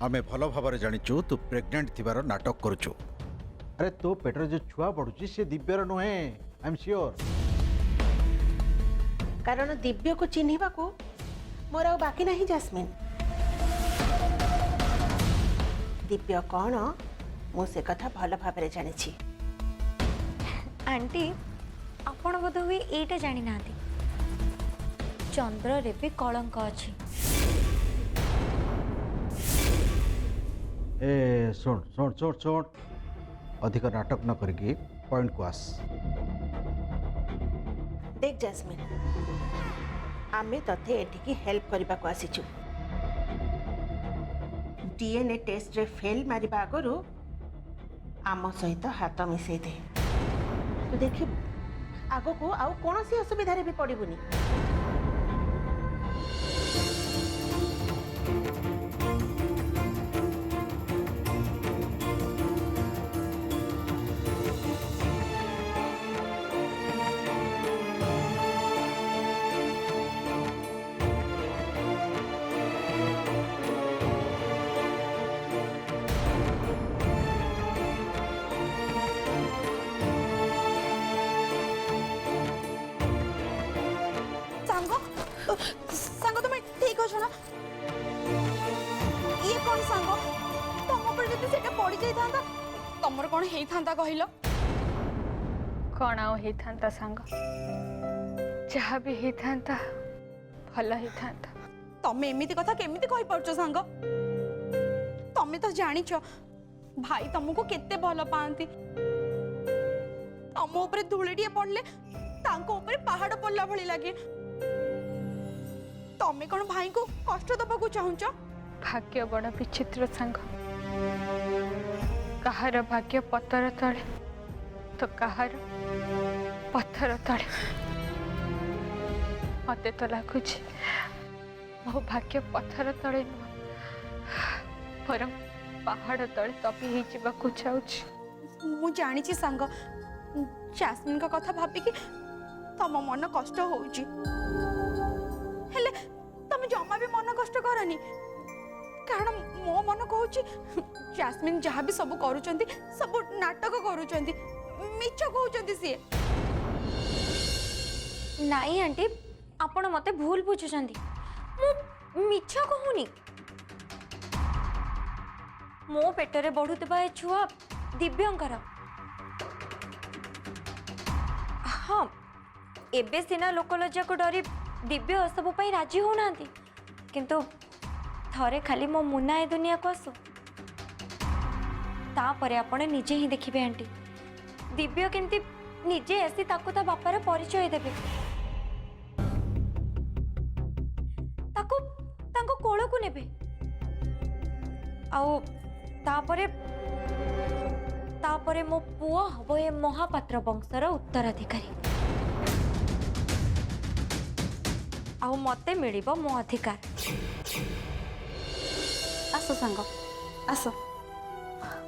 आमे भल भाव जाचु तू प्रेग्नेंट थिबार नाटक करुचु। अरे तो पेटर जो छुआ पड़ुची से दिव्यर नुहे, आई एम श्योर। कारण दिव्य को चिन्हिबा को मोर आ बाकी नहीं जास्मिन। दिव्य कौन मु से कथा भल भाव जानी। आंटी आपण बोध हुए एटा जानी नांती चंद्र रे भी कलंक अछि। ए सुन सुन सुन सुन अधिक नाटक न करके पॉइंट को आस। देख जास्मिन आमे तथे एठिकी हेल्प करबा को आसीचु। डीएनए टेस्ट रे फेल मारिबा आगरु आम सहित हाथ मिसई दे। तू देखि आगो को आउ कोनोसी असुविधा रे भी पड़िबुनी। सांग तुम ठीक हो ना? ये कौन सांग तुम ऊपर जब से पड़ जाता तुमर कौन होता कहल? कौन आउ होता सांग जहाँ भी होता भल होता। तमें एमती कथा केमिति कहि पाउछ सांग? तमें तो जानिछ भाई तुमको केते भल पाती। तुम ऊपर धूलिटिए पड़ले तांको ऊपर पहाड़ पड़ला भली लगे। तमें कौन भाई को कष्ट दबाकू चाहूच? भाग्य बड़ विचित्र सांग। कहार भाग्य पत्थर तले तो कहार पत्थर तले। मते तो लगुच मो भाग्य पत्थर तले नुह बरं पहाड़ तले तपी हो चाहूच। मु जानी सांग जास्मिन का कथा भाबिकी तम मन कष्ट होउची। हेले तमे जमा भी मन कष्ट करनी कारण मो मन कहूची जास्मिन जहाँ भी सब करूचंती सब नाटक करूचंती मिछ कहूचंती सी। नाई आंटी आपण मते भूल बुझुचंती मु मिछ कहूनी। मो पेटरे बढ़ुतबा ए छुआ दिव्यंकर। हाँ एबे सिना लोकलज्जा को डरी दिव्य सब राजी होना किंतु थरे खाली मो मुना ए दुनिया को आसो तापरे आपने निजे ही देखिए आंटी दिव्य केमती निजे आसी ताकू ता बापार परिचय देबे ताकू तांको कोळ को नेबे आउ तापरे तापरे मो पुओ हबो ए महापात्र वंशर उत्तराधिकारी। आउ मते मिलिबो मो अधिकार। आसो सांग आसो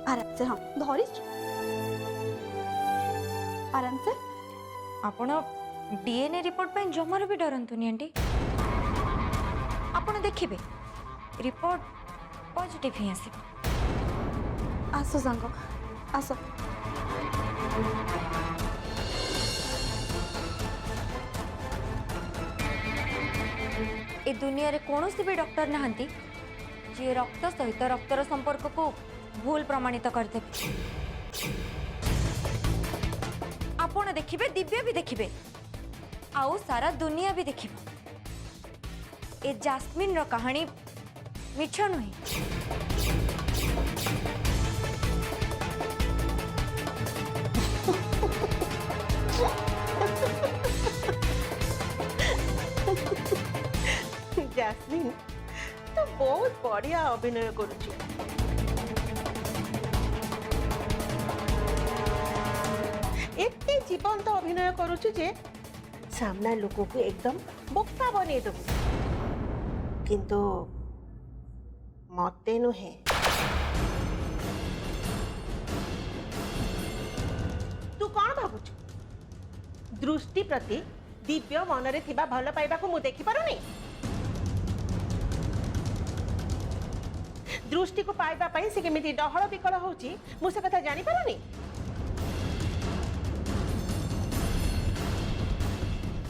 आराम से। हाँ धरी आराम से। आपण डीएनए रिपोर्ट पे जमार भी डरंतुनी आंटी। आपण देखिबे रिपोर्ट पॉजिटिव ही आसीबो। आसो सांग आसो। ए दुनिया रे कौन भी डॉक्टर नहांती जे रक्त सहित रक्तर संपर्क को भूल प्रमाणित करते। आपण देखिबे दिव्य भी देखिबे आउ सारा दुनिया भी देखिबो ए जास्मिन रो कहानी मिछ नुहे। जास्मिन तो बहुत बढ़िया अभिनय करुची। एते जीवंत अभिनय करुची जे सामना लोक को एकदम बोका बने दबु किंतु मते नुहे। तू कौन भावुच दृष्टि प्रति दिव्य मनरे थिबा भल पाइबा को मु देखि पारुनी। दृष्टि को पाइबा पई से केमिति डहळ विकळ होउची मु से कथा जानि पारुनी।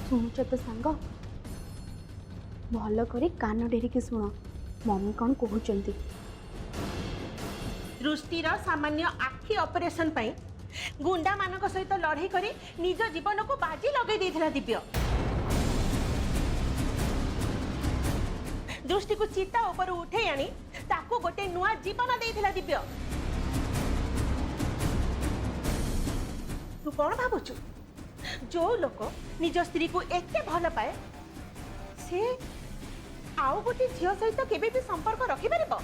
शुणुच तो सांग भल कर कान डेरिकी शुण मम्मी कौन कहते। दृष्टिर सामान्य आखि ऑपरेशन पई गुंडा मानक सहित लड़ाई करी निज जीवन को बाजी लगे देथिला दिव्य। दृष्टि को चिता ऊपर उठे आनी ताको गोटे नुआ जीवन देथिला दिव्य। तू कौन भाबुचु जो लोक निज स्त्री को एते भल पाए से आउ गोटे झियो सहित केबे भी संपर्क रखि परिबो?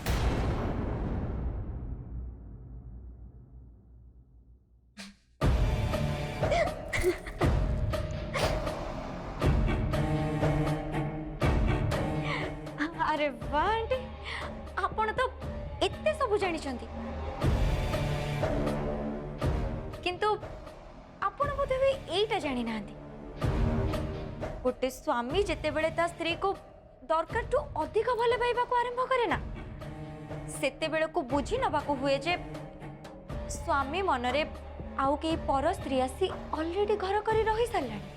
अरे वाह आंटी आपण तो एते सब जानी चंती किंतु आपण बोधे भी एटा जानी नांती गोटे स्वामी जेते बेले ता स्त्री को दरकार टू अधिक भले पाइबा को आरंभ करे ना सेते बेले को बुझी नबा को हुए जे स्वामी मनरे आउ के पर स्त्री आसी ऑलरेडी घर करी रही सारलानी।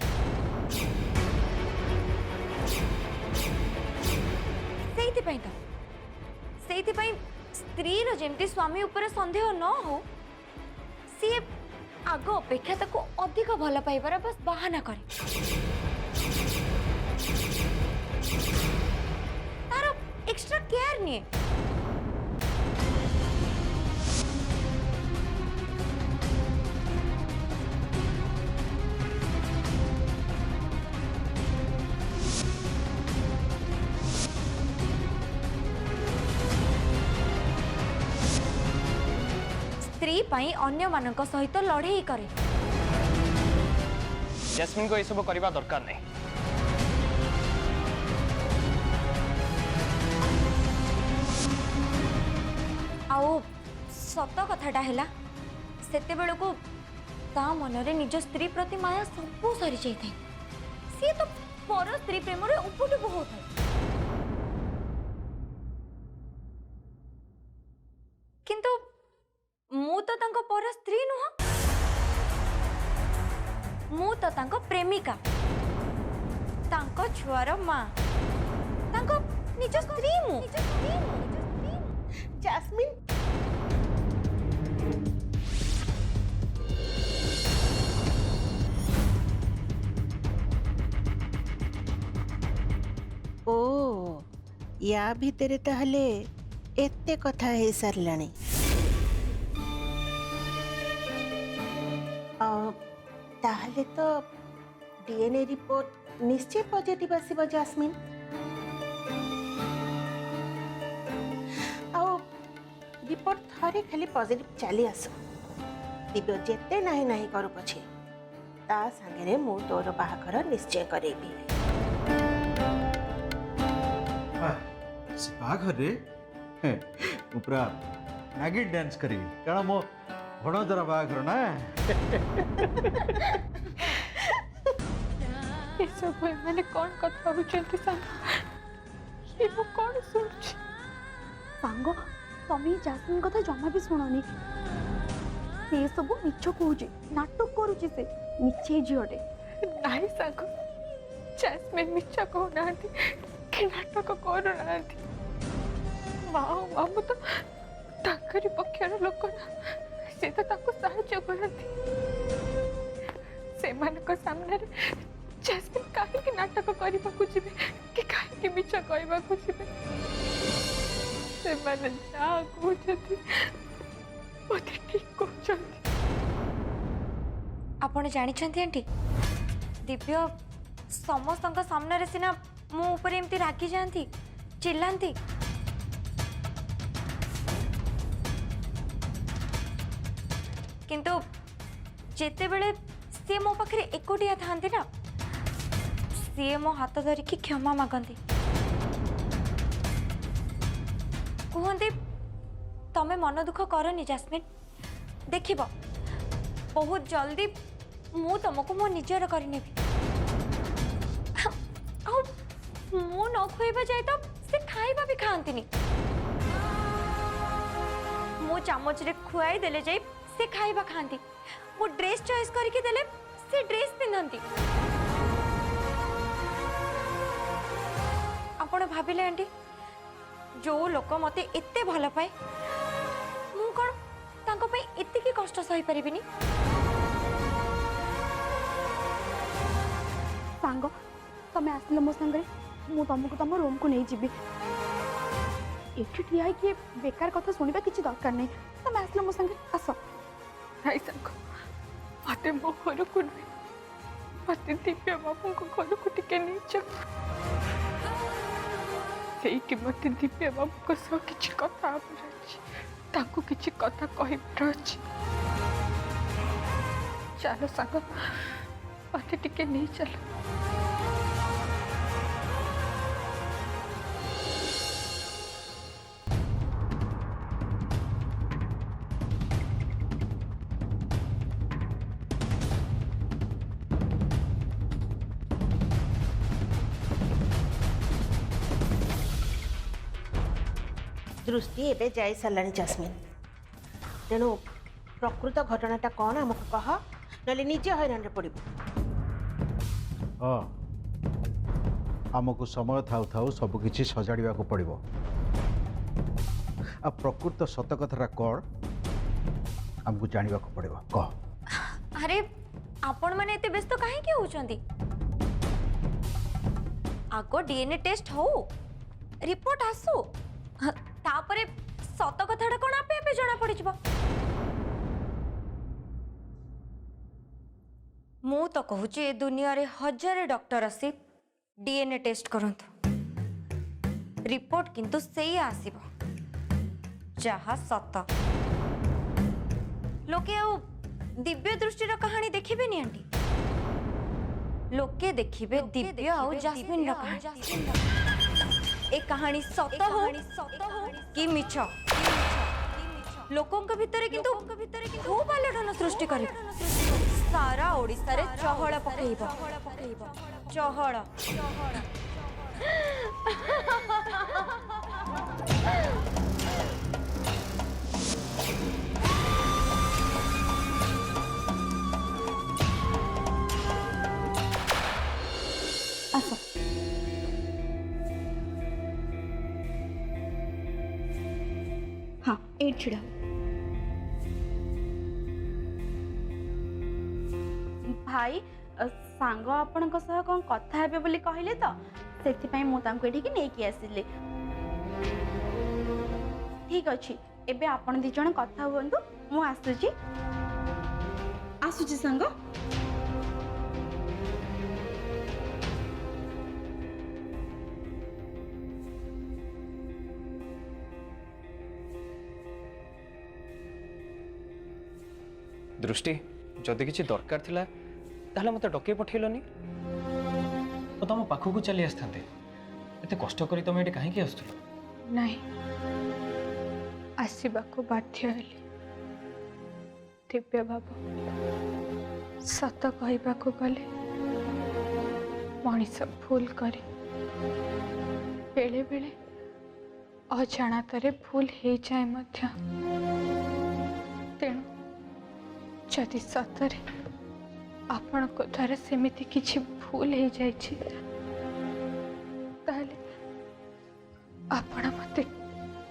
सेइथिपाई स्त्री रो जेमती स्वामी ऊपर संदेह न हो सी आग अपेक्षा ताको अधिक भल पाइबार बस बहाना करे तार एक्स्ट्रा केयर निए। स्त्री पाई अन्य मानक सहित लड़ाई करे। जैस्मिन को ये सब करवा दरकार नहीं। आओ सत कथाटा है सेते बेले को ता मनरे निज स्त्री प्रति माया सब सरी जाए सी तो पर स्त्री प्रेम रे उपटुप होता किंतु मु तो तांको पर स्त्री नुह मु तो तांको प्रेमिका तांको छुआर मां तांको निज स्त्री मु। जैस्मिन ओ या भितरे ताहले एते कथा हे सारलानी। ताहले तो डीएनए रिपोर्ट निश्चय पॉजिटिव आसीबो जैस्मिन। आओ रिपोर्ट थरे खाली पॉजिटिव चली आसो दिव्य जेते नाही नाही करू पछे ता संगे मु तोर बाहाघर निश्चय करेबी। बाघर पूरा नागी डांस करी कारण मो भणदर बाघर ना ये सब मैंने कौन कथा होचंती सांग ये वो कौन सुनछ सांग तमी जैस्मिन कथा जमा भी शुणनी से सब मिछ कहूची नाटक करूची से मिछे झियोटे नहीं सांग जैस्मिन मिच्छा को नांती कि नाटक करू नांती माँ मामू तो ताकरी पक्षर लोक ना से तो ताको साहाय्य करती से मानक सामने जैस्मिन काहे नाटक करबा को जिबे कि काहे मिछ कहबा को जिबे से माने जा कहते ओते ठीक कहते। आपण जानिछंती आंटी दिव्य समस्त सामने रे सिना मु ऊपर एमती रागी जानती चिल्लांती किंतु जेते बेले सी मो पाखे एकोटिया थांती ना सी मो हाथ धरिकी क्षमा मागती कहते तमें मन दुख करनी जैस्मिन देखिब बहुत जल्दी मु तुमको मो निजर करने मु न खुएबा जाए तो से खाइबा भी खाती मो चामच रे खुआई देले जाई से खाइबा खांती मो ड्रेस चॉइस करके देले से ड्रेस पिंधंती आपण भाबिले आंटी जो लोक मते एते भल पाए मु कोन तांको पे एते की कष्ट सही परिबिनी सांग तमें आसिल मो संगे मु तुमको तुम रूम को नहीं जीवी एठी ठिया कि बेकार कथा सुनिबा किछि दरकार नहीं तमें आसिल मो संगे आस नाई सांग मते मो घर को नहीं मते दिव्या बाबू को घर को टिके नहीं चल सेठी मते दिव्या बाबू को सह किछि कथा आबरा अछि ताको किछि कथा कहिबार अछि चलो सांग मते टिके नहीं चल दृष्टि एबे जाई साराणी जास्मिन तेणु प्रकृत घटनाटा कौन आमको कह ना निजे हैरान पड़ब हाँ आमको समय थाउ थाउ सबकिछि सजाड़ा पड़ो आ प्रकृत सत कथा कौन आमको जानवा पड़ो कह अरे आपण माने एते व्यस्त काहे के होचंदी आगो डीएनए टेस्ट हो रिपोर्ट आसु तापरे सत कथाटा कोन आपे आपे जाना पड़ी जबो मु तो कहूची ए दुनिया रे हजार डॉक्टर आसी डीएनए टेस्ट करंतु रिपोर्ट किंतु सेही आसीबो जहा सत लोके आ दिव्य दृष्टि रो कहानी देखिबे नी आंटी लोके देखिबे दिव्य आ जास्मिन रो कहानी ए कहानी सत हो कि मिछ लोकों के भितरे किंतु खूब आलोड़न सृष्टि करे सारा ओडिसा रे चहळ पकेइबो चहळ आस हाँ एट छिड़ा भाई सांग आपणक सह कौन कथा हेबे बोली कहले तो सेति मु तांको एठी नै कि आसिले ठीक अछि एबे आपण दी जण कथा हुंतु मु आसुची सांग दृष्टि जदि किसी दरकार थिला ताहले मते डके पठेलनी तो तुम पाखक चली आसता एते कष्ट करी तुम ये कहीं आसुल नहीं आसवाक बाध्य हेली दिव्य बाबू सत कहवाक गले मनीष भूल करे बेले बेले अजाणतारे भूल हो जाए मध्य तेणु जदि सतरे आपण को द्वारा सेमिति किछि भूल हो जाइछि ताले आपण मते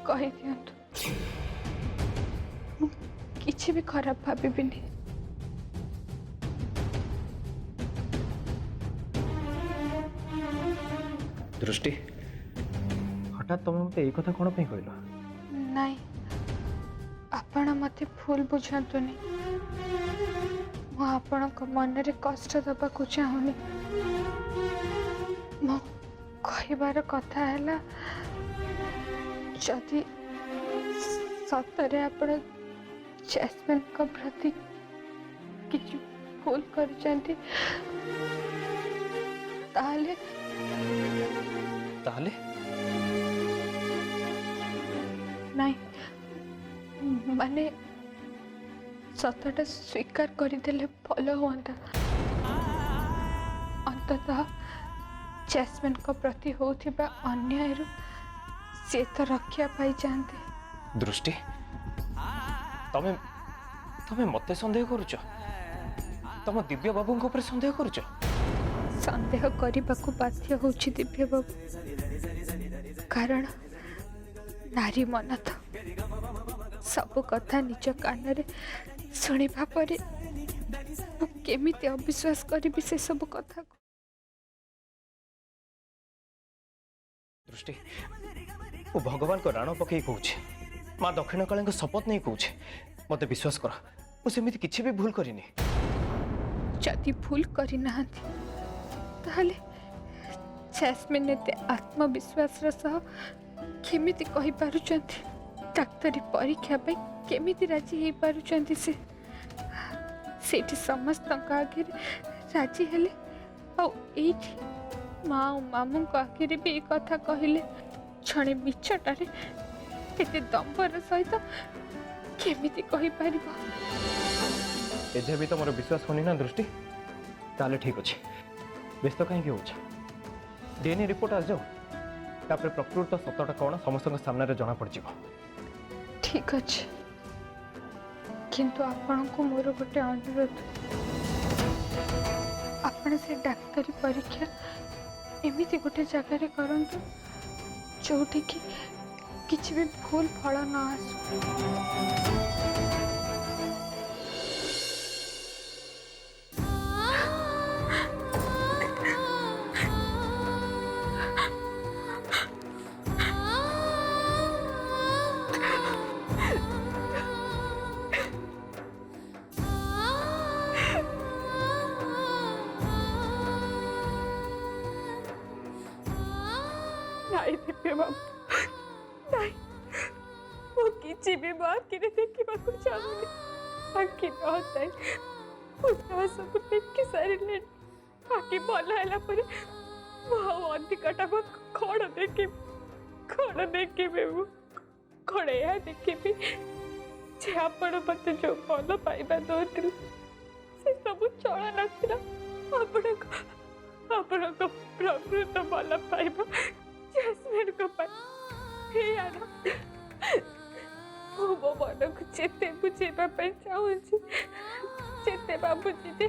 कहि दियंतु मु किछि भी खराब भाबिबिनी दृष्टि हठात तुम मत कथा कौन कहल नहीं आपण मते भूल बुझंतुनी मु आपण मन रे कष्ट दबा को चाहूनी मो कहबार कथा हैला जदि सतरे आपण जैस्मिन को प्रति किछु भूल कर जानती ताले ताले नहीं माने सतटा स्वीकार करदेले भल हुआ अंततः जैस्मिन को प्रति होथिबा अन्याय से तो रक्षा पाई जाते दृष्टि तमे तमे मते संदेह करूच तम दिव्य बाबू ऊपर संदेह करूच संदेह करने बाध्य होछि दिव्य बाबू कारण नारी मन तो सब कथा निज कान रे शुणा पर केमिति अविश्वास करी से सब कथा को। दृष्टि वो भगवान को राण पकई कहूँ माँ दक्षिण काली शपथ नहीं कहूँ मत विश्वास कर मुझे किसी भी भूल करनी जदि भूल करना ताहले जैस्मिन एते आत्मविश्वास सह केमिति कहि पारुचंती डाक्तरी परीक्षा पे केमिति राजी हे पारुचंती सेठी समस्त आगे राजी हेले आ एठी माँ और मामू आगे भी एक कथा कहले छणे मिछटारे एते दंबर सहित केमिति कहि पारिबो। एजे भी तो मोर विश्वास होनी ना दृष्टि ताले ठीक अच्छे व्यस्त कहीं हो डीएनए रिपोर्ट आ जाओ तापर प्रकृत सतटा कौन समस्त सामने जना पड़ जाव। ठीक अच्छे किंतु आपण को मोर गोटे अनुरोध आपण से डाक्तरी परीक्षा एमिति गोटे जगह करंतु जोठी कि किछि भी भूल फल न आसु। नहीं दिव्य बाबू नहीं वो किसी भी बात की देखा चाहूनी आखि नई सब देखी सारे आखि भल है अधिकटा कौन देखी कौन यह देखी जे आपण मत जो भल पाइबा दौर से सब चल नापण प्रकृत भल पाइबा जैस्मिन को मो मन को चेते बुझेबा चाहूँ चेते बाबूजी जे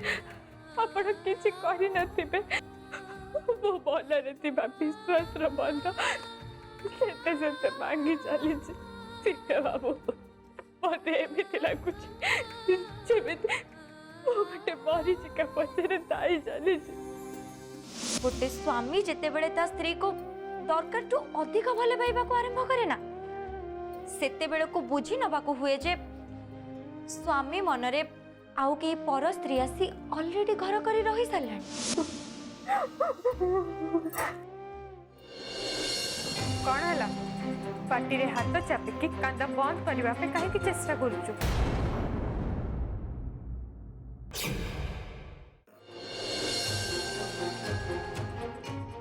आपण किसी करि नथिबे मो मन रे विश्वास बंध सेते सेते मांगी चली दिव्य बाबू मत एमती लगुच जमीती गोटे मरीचिका पचर दाई चली गोटे स्वामी जिते बड़े ता स्त्री को दरकार टू अधिक भल पाइबा को आरंभ करे ना सेते बेले को बुझी नबा को हुए जे स्वामी मनरे आउ के पर स्त्री आसी ऑलरेडी घर करी रही सारलानी। कौन है पार्टी रे हाथ चापिकी कांदा बंद करने पे कहीं चेष्टा करुचु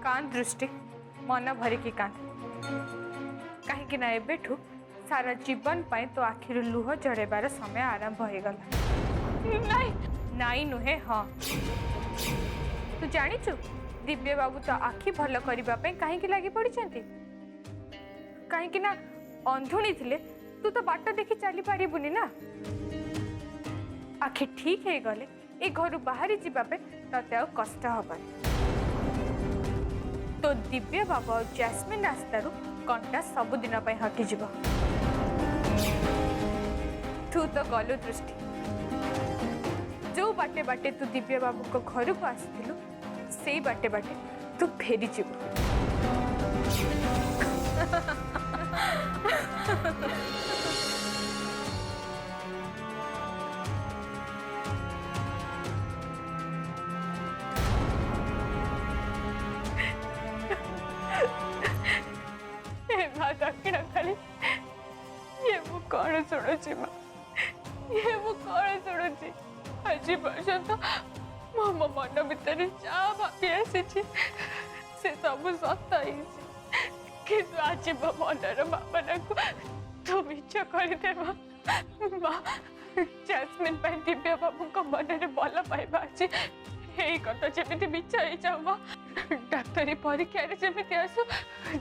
कान दृष्टि मन भरिकी कांद कहीं ना एबेठू सारा जीवन पाई तो आखिर लुह जड़ेबार समय आरंभ हो गला। नहीं नाई नुहे हाँ तू जानिचु दिव्य बाबू तो आखि भल करने कहीं लगी पड़ी कहीं ना अंधुणी थिले तू तो बाट देखी चली पारिबुनी ना आखि ठीक है गले ए घर बाहरी जीवापे तते आ कष्ट हबनी तो दिव्य बाबू और जैस्मिन रास्तारू कंटा सबुदिन हटि जीव तू तो गलु दृष्टि जो बाटे बाटे तू दिव्य बाबू को घर को आसलु से बाटे बाटे तू फेरी जीव दक्षिण खाली ये मु कौन शुणुची माँ ये मु कौन शुणुची आज पर्यंत मो मन भितर जहाँ भाभी आसी से सब सत कि आज मो मनर भावना को तू मिछ करदेवा माँ जैस्मिन दिव्य बाबू को मन में भल पाइबा अच्छी यही कथा जमी मिछ हो जाऊ माँ डाक्तरी परीक्षा जमी आसु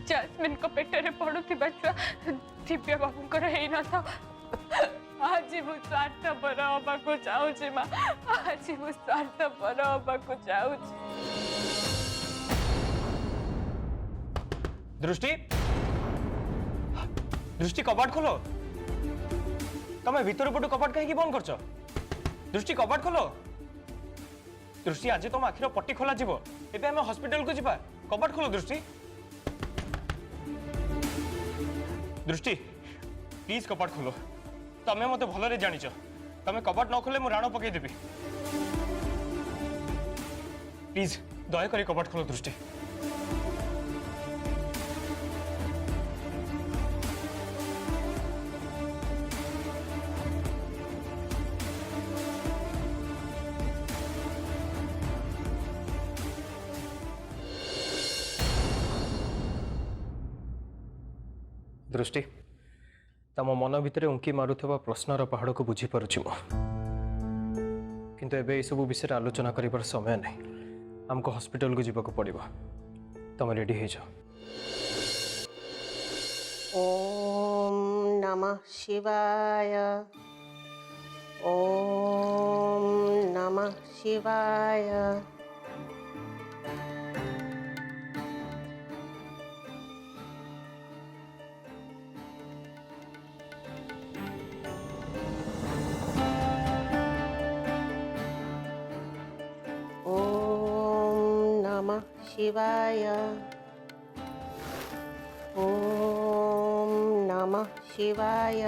जैस्मिन को पेट में पड़ुवा छुआ दिव्य बाबूर हो न था आज मु स्वार्थपर हवाको चाहूची माँ आज मु स्वार्थपर हवाको चाहूची दृष्टि दृष्टि कबाट खोलो तमें भीतर पटू कबाट कहीं बंद करछ दृष्टि कबाट खोलो दृष्टि आज तुम आखिर पट्टी खोला जीव एबे हम हॉस्पिटल को जीवा कबाट खोलो दृष्टि दृष्टि प्लीज कबाट खोलो तमें मते भलरे जानिछ तमें कबाट न खोले मु राण पकई देबी प्लीज दया करी कबाट खोलो दृष्टि दृष्टि तम मन भितर उंकी मारुथबा प्रश्नर पहाड़ को बुझी पारुछि मो किंतु एबे ए सब विषय आलोचना करिबार समय नहीं हमको हॉस्पिटल को जीवाको पड़िबो तम रेडी हे जाओ ओम नमः शिवाय ओम नमः शिवाय शिवाय ओम नमः शिवाय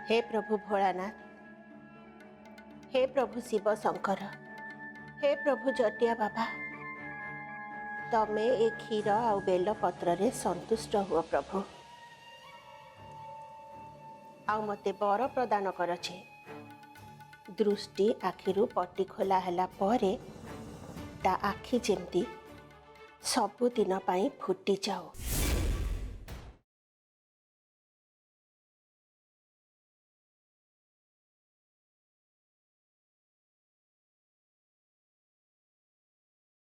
हे प्रभु भोलानाथ हे प्रभु शिव शंकर हे प्रभु जटिया बाबा तमे ए क्षीर आ बेल पत्र रे संतुष्ट हुआ प्रभु आ मते बर प्रदान कर छे दृष्टि आखिरु पट्टी खोला हला परे ता आखि जेमती सबुदिन पाई फुटी जाओ।